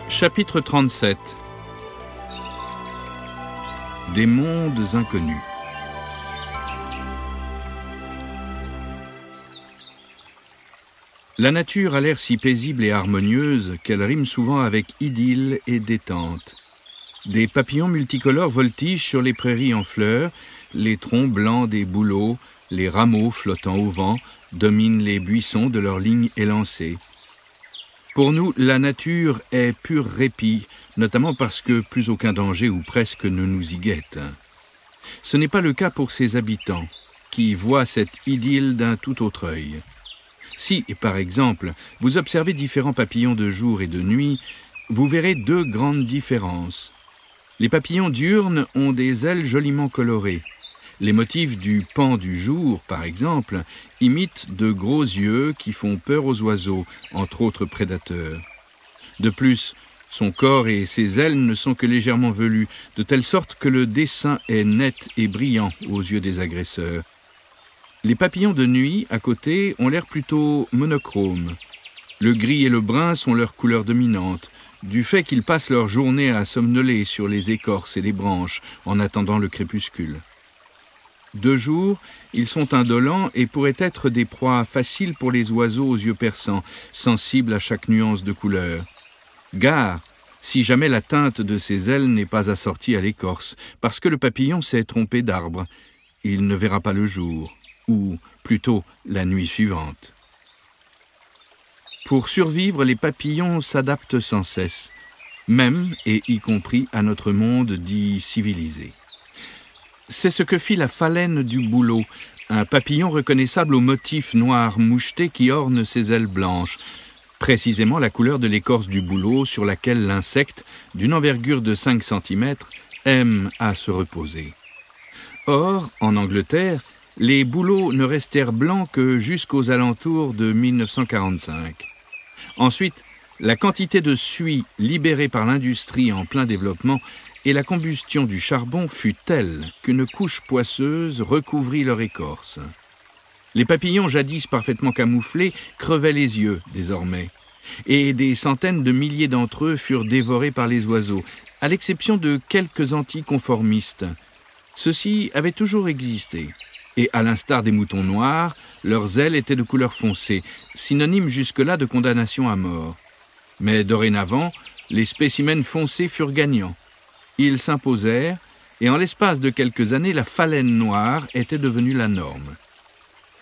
Chapitre 37. Des mondes inconnus. La nature a l'air si paisible et harmonieuse qu'elle rime souvent avec idylle et détente. Des papillons multicolores voltigent sur les prairies en fleurs, les troncs blancs des bouleaux, les rameaux flottant au vent, dominent les buissons de leur ligne élancée. Pour nous, la nature est pur répit, notamment parce que plus aucun danger ou presque ne nous y guette. Ce n'est pas le cas pour ses habitants, qui voient cette idylle d'un tout autre œil. Si, par exemple, vous observez différents papillons de jour et de nuit, vous verrez deux grandes différences. Les papillons diurnes ont des ailes joliment colorées. Les motifs du pan du jour, par exemple, imitent de gros yeux qui font peur aux oiseaux, entre autres prédateurs. De plus, son corps et ses ailes ne sont que légèrement velus, de telle sorte que le dessin est net et brillant aux yeux des agresseurs. Les papillons de nuit, à côté, ont l'air plutôt monochromes. Le gris et le brun sont leurs couleurs dominantes, du fait qu'ils passent leur journée à somnoler sur les écorces et les branches en attendant le crépuscule. De jour, ils sont indolents et pourraient être des proies faciles pour les oiseaux aux yeux perçants, sensibles à chaque nuance de couleur. Gare, si jamais la teinte de ses ailes n'est pas assortie à l'écorce, parce que le papillon s'est trompé d'arbre. Il ne verra pas le jour, ou plutôt la nuit suivante. Pour survivre, les papillons s'adaptent sans cesse, même et y compris à notre monde dit civilisé. C'est ce que fit la phalène du bouleau, un papillon reconnaissable au motif noir moucheté qui orne ses ailes blanches, précisément la couleur de l'écorce du bouleau sur laquelle l'insecte, d'une envergure de 5 cm, aime à se reposer. Or, en Angleterre, les bouleaux ne restèrent blancs que jusqu'aux alentours de 1945. Ensuite, la quantité de suie libérée par l'industrie en plein développement et la combustion du charbon fut telle qu'une couche poisseuse recouvrit leur écorce. Les papillons jadis parfaitement camouflés crevaient les yeux désormais, et des centaines de milliers d'entre eux furent dévorés par les oiseaux, à l'exception de quelques anticonformistes. Ceux-ci avaient toujours existé, et à l'instar des moutons noirs, leurs ailes étaient de couleur foncée, synonyme jusque-là de condamnation à mort. Mais dorénavant, les spécimens foncés furent gagnants. Ils s'imposèrent, et en l'espace de quelques années, la phalène noire était devenue la norme.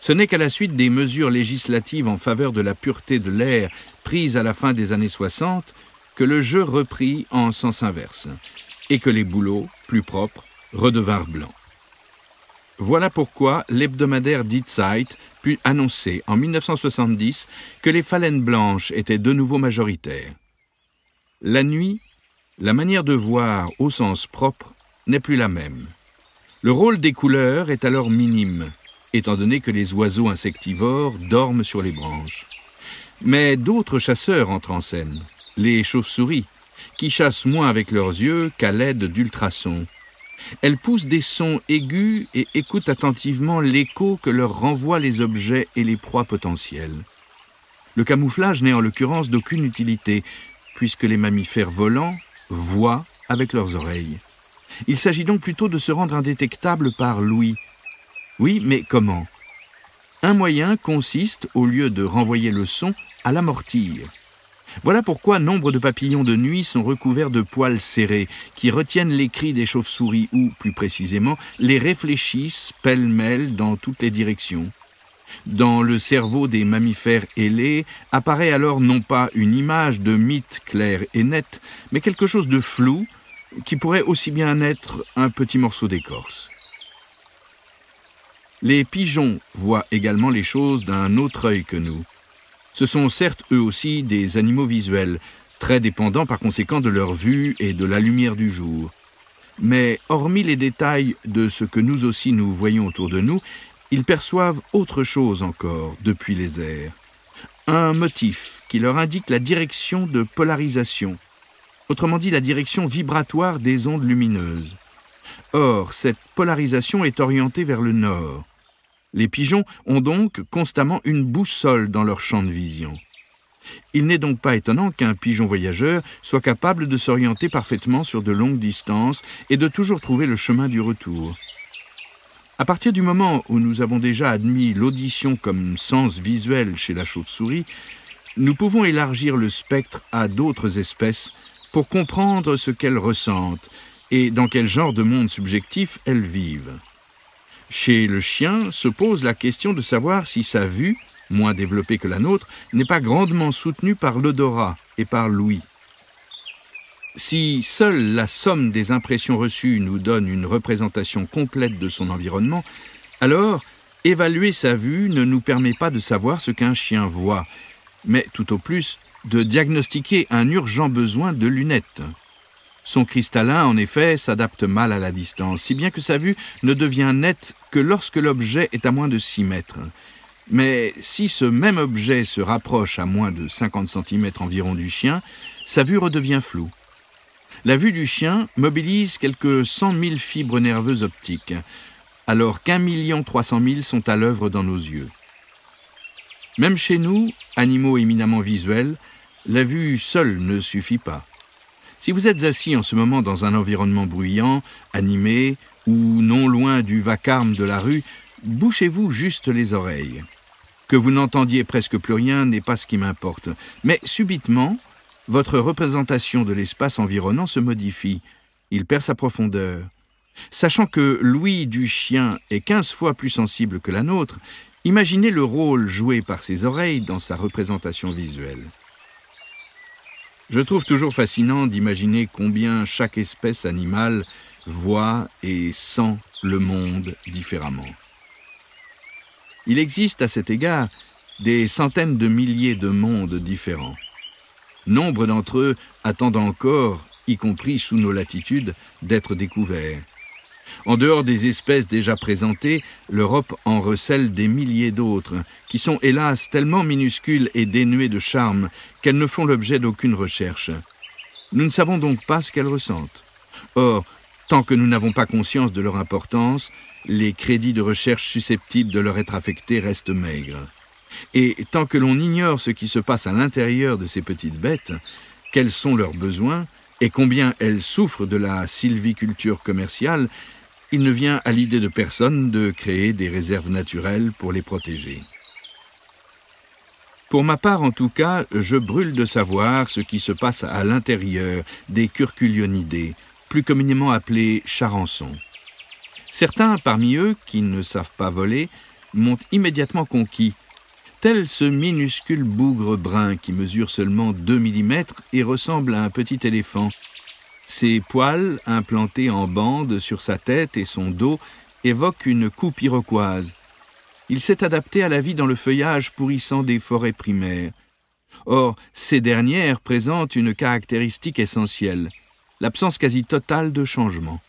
Ce n'est qu'à la suite des mesures législatives en faveur de la pureté de l'air prises à la fin des années 60 que le jeu reprit en sens inverse, et que les bouleaux, plus propres, redevinrent blancs. Voilà pourquoi l'hebdomadaire Die Zeit put annoncer en 1970 que les phalènes blanches étaient de nouveau majoritaires. La nuit, la manière de voir au sens propre n'est plus la même. Le rôle des couleurs est alors minime, étant donné que les oiseaux insectivores dorment sur les branches. Mais d'autres chasseurs entrent en scène, les chauves-souris, qui chassent moins avec leurs yeux qu'à l'aide d'ultrasons. Elles poussent des sons aigus et écoutent attentivement l'écho que leur renvoient les objets et les proies potentielles. Le camouflage n'est en l'occurrence d'aucune utilité, puisque les mammifères volants voient avec leurs oreilles. Il s'agit donc plutôt de se rendre indétectable par l'ouïe. Oui, mais comment? Un moyen consiste, au lieu de renvoyer le son, à l'amortir. Voilà pourquoi nombre de papillons de nuit sont recouverts de poils serrés, qui retiennent les cris des chauves-souris ou, plus précisément, les réfléchissent pêle-mêle dans toutes les directions. Dans le cerveau des mammifères ailés apparaît alors non pas une image de mythe claire et nette, mais quelque chose de flou qui pourrait aussi bien être un petit morceau d'écorce. Les pigeons voient également les choses d'un autre œil que nous. Ce sont certes eux aussi des animaux visuels, très dépendants par conséquent de leur vue et de la lumière du jour. Mais hormis les détails de ce que nous aussi nous voyons autour de nous, ils perçoivent autre chose encore depuis les airs. Un motif qui leur indique la direction de polarisation, autrement dit la direction vibratoire des ondes lumineuses. Or, cette polarisation est orientée vers le nord. Les pigeons ont donc constamment une boussole dans leur champ de vision. Il n'est donc pas étonnant qu'un pigeon voyageur soit capable de s'orienter parfaitement sur de longues distances et de toujours trouver le chemin du retour. À partir du moment où nous avons déjà admis l'audition comme sens visuel chez la chauve-souris, nous pouvons élargir le spectre à d'autres espèces pour comprendre ce qu'elles ressentent et dans quel genre de monde subjectif elles vivent. Chez le chien se pose la question de savoir si sa vue, moins développée que la nôtre, n'est pas grandement soutenue par l'odorat et par l'ouïe. Si seule la somme des impressions reçues nous donne une représentation complète de son environnement, alors évaluer sa vue ne nous permet pas de savoir ce qu'un chien voit, mais tout au plus de diagnostiquer un urgent besoin de lunettes. Son cristallin, en effet, s'adapte mal à la distance, si bien que sa vue ne devient nette que lorsque l'objet est à moins de 6 mètres. Mais si ce même objet se rapproche à moins de 50 cm environ du chien, sa vue redevient floue. La vue du chien mobilise quelques 100 000 fibres nerveuses optiques, alors qu'1 300 000 sont à l'œuvre dans nos yeux. Même chez nous, animaux éminemment visuels, la vue seule ne suffit pas. Si vous êtes assis en ce moment dans un environnement bruyant, animé, ou non loin du vacarme de la rue, bouchez-vous juste les oreilles. Que vous n'entendiez presque plus rien n'est pas ce qui m'importe, mais subitement, votre représentation de l'espace environnant se modifie, il perd sa profondeur. Sachant que l'ouïe du chien est 15 fois plus sensible que la nôtre, imaginez le rôle joué par ses oreilles dans sa représentation visuelle. Je trouve toujours fascinant d'imaginer combien chaque espèce animale voit et sent le monde différemment. Il existe à cet égard des centaines de milliers de mondes différents. Nombre d'entre eux attendent encore, y compris sous nos latitudes, d'être découverts. En dehors des espèces déjà présentées, l'Europe en recèle des milliers d'autres, qui sont hélas tellement minuscules et dénuées de charme qu'elles ne font l'objet d'aucune recherche. Nous ne savons donc pas ce qu'elles ressentent. Or, tant que nous n'avons pas conscience de leur importance, les crédits de recherche susceptibles de leur être affectés restent maigres. Et tant que l'on ignore ce qui se passe à l'intérieur de ces petites bêtes, quels sont leurs besoins et combien elles souffrent de la sylviculture commerciale, il ne vient à l'idée de personne de créer des réserves naturelles pour les protéger. Pour ma part, en tout cas, je brûle de savoir ce qui se passe à l'intérieur des curculionidae, plus communément appelés charançons. Certains parmi eux, qui ne savent pas voler, m'ont immédiatement conquis, tel ce minuscule bougre brun qui mesure seulement 2 mm et ressemble à un petit éléphant. Ses poils, implantés en bande sur sa tête et son dos, évoquent une coupe iroquoise. Il s'est adapté à la vie dans le feuillage pourrissant des forêts primaires. Or, ces dernières présentent une caractéristique essentielle, l'absence quasi totale de changement.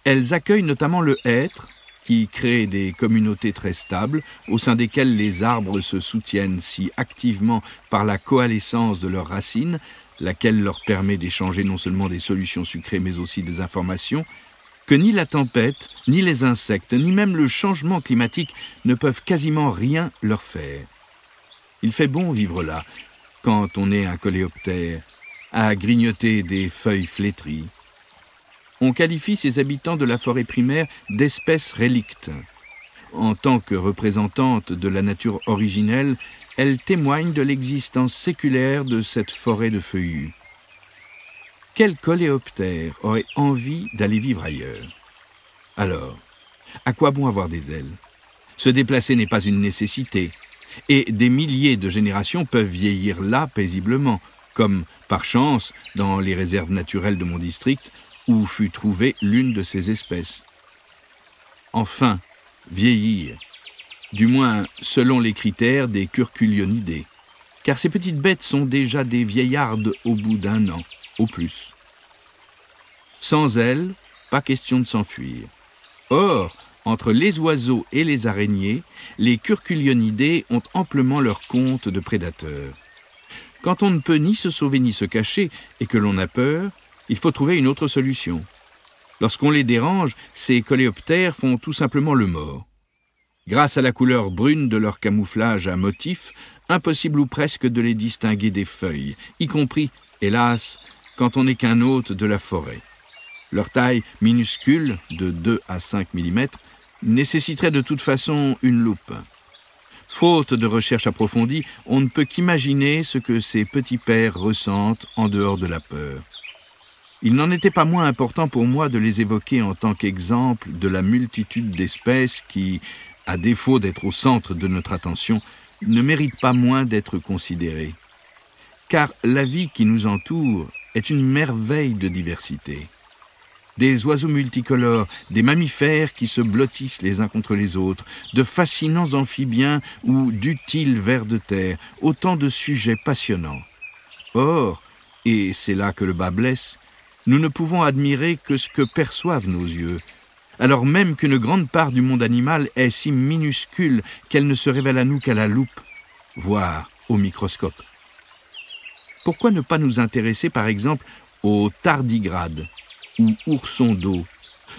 Elles accueillent notamment le hêtre, qui crée des communautés très stables, au sein desquelles les arbres se soutiennent si activement par la coalescence de leurs racines, laquelle leur permet d'échanger non seulement des solutions sucrées mais aussi des informations, que ni la tempête, ni les insectes, ni même le changement climatique ne peuvent quasiment rien leur faire. Il fait bon vivre là, quand on est un coléoptère, à grignoter des feuilles flétries. On qualifie ces habitants de la forêt primaire d'espèces relictes. En tant que représentantes de la nature originelle, elles témoignent de l'existence séculaire de cette forêt de feuillus. Quel coléoptère aurait envie d'aller vivre ailleurs? Alors, à quoi bon avoir des ailes? Se déplacer n'est pas une nécessité, et des milliers de générations peuvent vieillir là paisiblement, comme, par chance, dans les réserves naturelles de mon district, où fut trouvée l'une de ces espèces. Enfin, vieillir, du moins selon les critères des curculionidae, car ces petites bêtes sont déjà des vieillardes au bout d'1 an, au plus. Sans elles, pas question de s'enfuir. Or, entre les oiseaux et les araignées, les curculionidae ont amplement leur compte de prédateurs. Quand on ne peut ni se sauver ni se cacher et que l'on a peur, il faut trouver une autre solution. Lorsqu'on les dérange, ces coléoptères font tout simplement le mort. Grâce à la couleur brune de leur camouflage à motifs, impossible ou presque de les distinguer des feuilles, y compris, hélas, quand on n'est qu'un hôte de la forêt. Leur taille minuscule, de 2 à 5 mm, nécessiterait de toute façon une loupe. Faute de recherche approfondie, on ne peut qu'imaginer ce que ces petits pères ressentent en dehors de la peur. Il n'en était pas moins important pour moi de les évoquer en tant qu'exemple de la multitude d'espèces qui, à défaut d'être au centre de notre attention, ne méritent pas moins d'être considérées. Car la vie qui nous entoure est une merveille de diversité. Des oiseaux multicolores, des mammifères qui se blottissent les uns contre les autres, de fascinants amphibiens ou d'utiles vers de terre, autant de sujets passionnants. Or, et c'est là que le bât blesse, nous ne pouvons admirer que ce que perçoivent nos yeux, alors même qu'une grande part du monde animal est si minuscule qu'elle ne se révèle à nous qu'à la loupe, voire au microscope. Pourquoi ne pas nous intéresser par exemple aux tardigrades, ou oursons d'eau,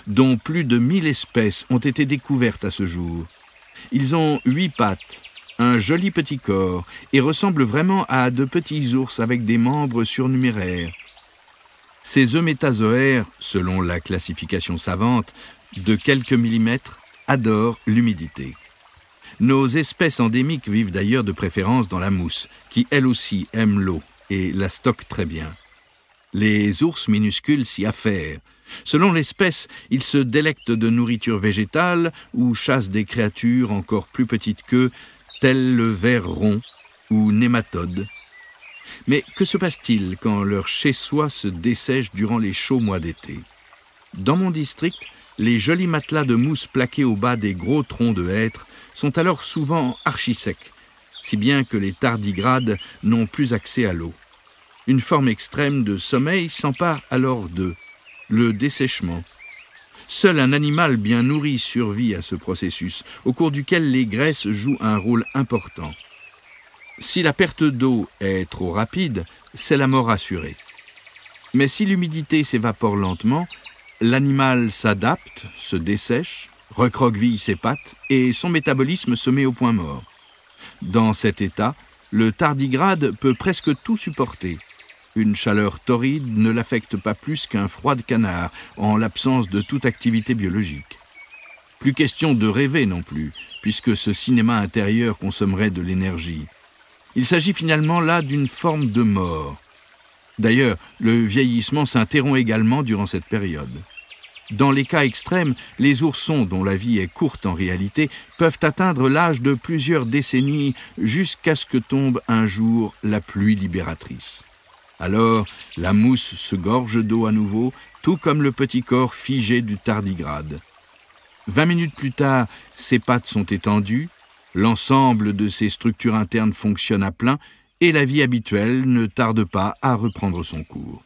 dont plus de 1000 espèces ont été découvertes à ce jour. Ils ont 8 pattes, un joli petit corps, et ressemblent vraiment à de petits ours avec des membres surnuméraires. Ces eumétazoaires, selon la classification savante, de quelques millimètres, adorent l'humidité. Nos espèces endémiques vivent d'ailleurs de préférence dans la mousse, qui elle aussi aime l'eau et la stocke très bien. Les ours minuscules s'y affairent. Selon l'espèce, ils se délectent de nourriture végétale ou chassent des créatures encore plus petites qu'eux, telles le ver rond ou nématode. Mais que se passe-t-il quand leur chez-soi se dessèche durant les chauds mois d'été? Dans mon district, les jolis matelas de mousse plaqués au bas des gros troncs de hêtres sont alors souvent archi-secs, si bien que les tardigrades n'ont plus accès à l'eau. Une forme extrême de sommeil s'empare alors d'eux, le dessèchement. Seul un animal bien nourri survit à ce processus, au cours duquel les graisses jouent un rôle important. Si la perte d'eau est trop rapide, c'est la mort assurée. Mais si l'humidité s'évapore lentement, l'animal s'adapte, se dessèche, recroqueville ses pattes et son métabolisme se met au point mort. Dans cet état, le tardigrade peut presque tout supporter. Une chaleur torride ne l'affecte pas plus qu'un froid de canard, en l'absence de toute activité biologique. Plus question de rêver non plus, puisque ce cinéma intérieur consommerait de l'énergie. Il s'agit finalement là d'une forme de mort. D'ailleurs, le vieillissement s'interrompt également durant cette période. Dans les cas extrêmes, les oursons, dont la vie est courte en réalité, peuvent atteindre l'âge de plusieurs décennies jusqu'à ce que tombe un jour la pluie libératrice. Alors, la mousse se gorge d'eau à nouveau, tout comme le petit corps figé du tardigrade. 20 minutes plus tard, ses pattes sont étendues, l'ensemble de ses structures internes fonctionne à plein et la vie habituelle ne tarde pas à reprendre son cours.